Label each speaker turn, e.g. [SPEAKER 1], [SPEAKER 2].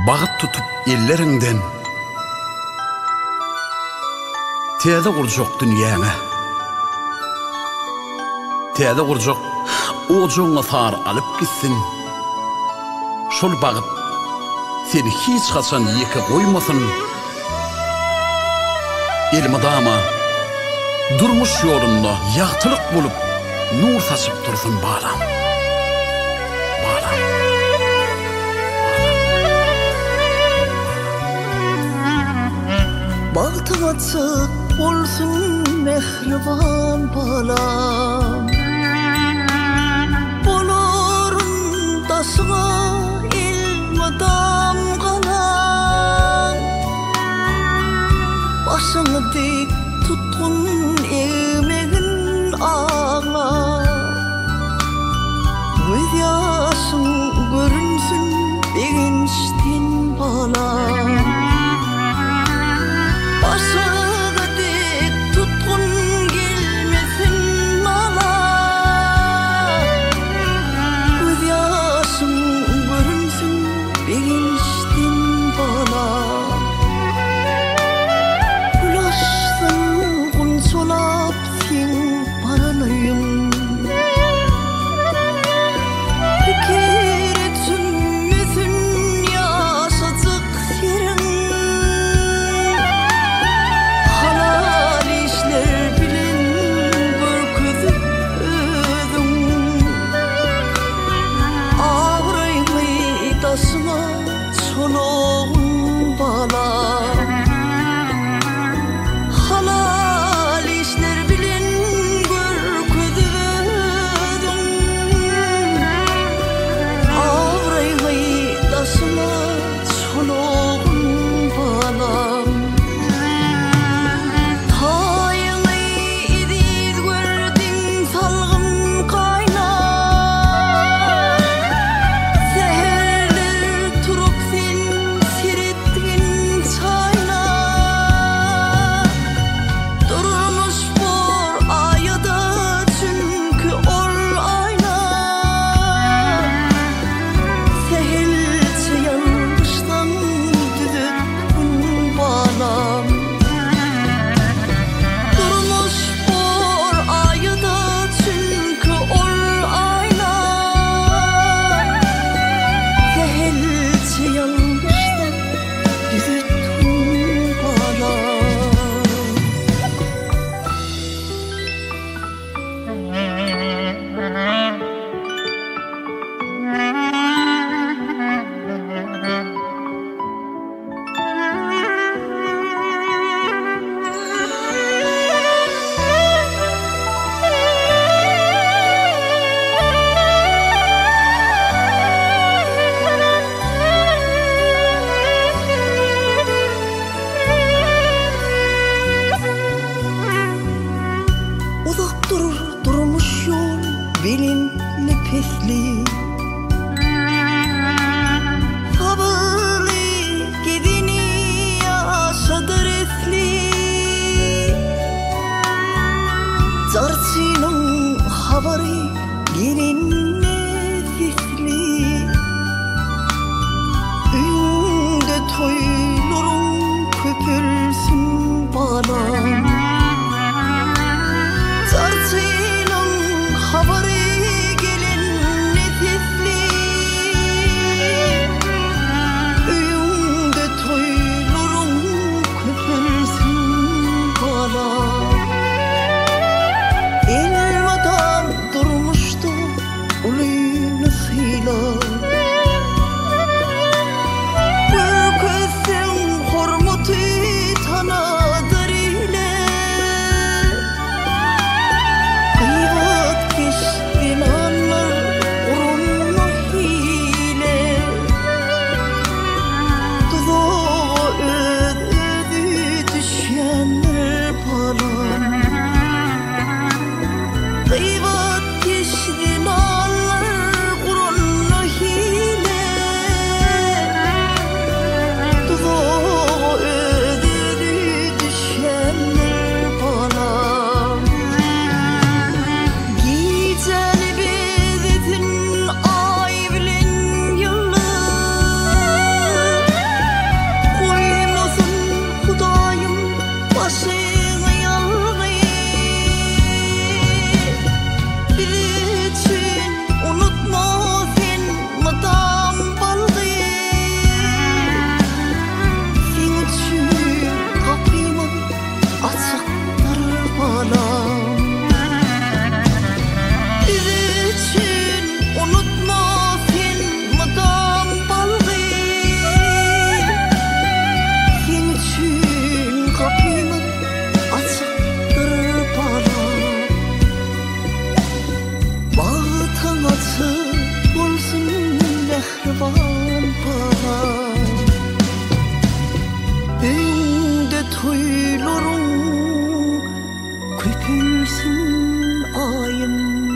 [SPEAKER 1] Bagyt tutup ellerinden Täze gurjak dünýäňe Täze gurjak ojuňa sar alyp gitsin Şol bagyt seni hiç haçan ýeke goýmasyn Elmadama durmuş ýolunda ýagtylyk bolup nur saçyp dursun balam
[SPEAKER 2] Bagtym açyk bolsun mehriban balam Bolorun daşyna ilmadam galan Başyny dik tutkun emegin ağa Göz ýaşyň görünsün beginçtin balam Başyny dik tutkun gelmesin mala Göz ýaşyň görünsün beginçtin bala Ulaşsın gunçolap sen baralayım Fikir etsinmesin yaşadık yerin Halal işler bilin görküzüdüm Ağraylı taşıma çoluğun bala Halal işler bilin görküzüdüm Ağraylı taşıma çoluğun bala Taýyny idiz gördüň salgyn kaynar Seherler turup sen siretgin çayna Durmuş bor aýada çünkü ol ayna Sehelçe ýalgyşdan düzütpün balam Durmuş bor aýada çünkü ol ayna Sehelçe ýalgyşdan düzütpün balam Uzak durur durmuş yol bilin nefesli Sabırlı gidini yaşadır esli Zarçynyň habary gelin nefesli Üýüňde toýlaryň köpülsün balam Zarçynyň habary gelin nefesli Üýüňde toýlaryň köpülsün bala Elmadam durmuşdy ulyny syla Görkezseň hormaty tanadyr ile olsun ayım.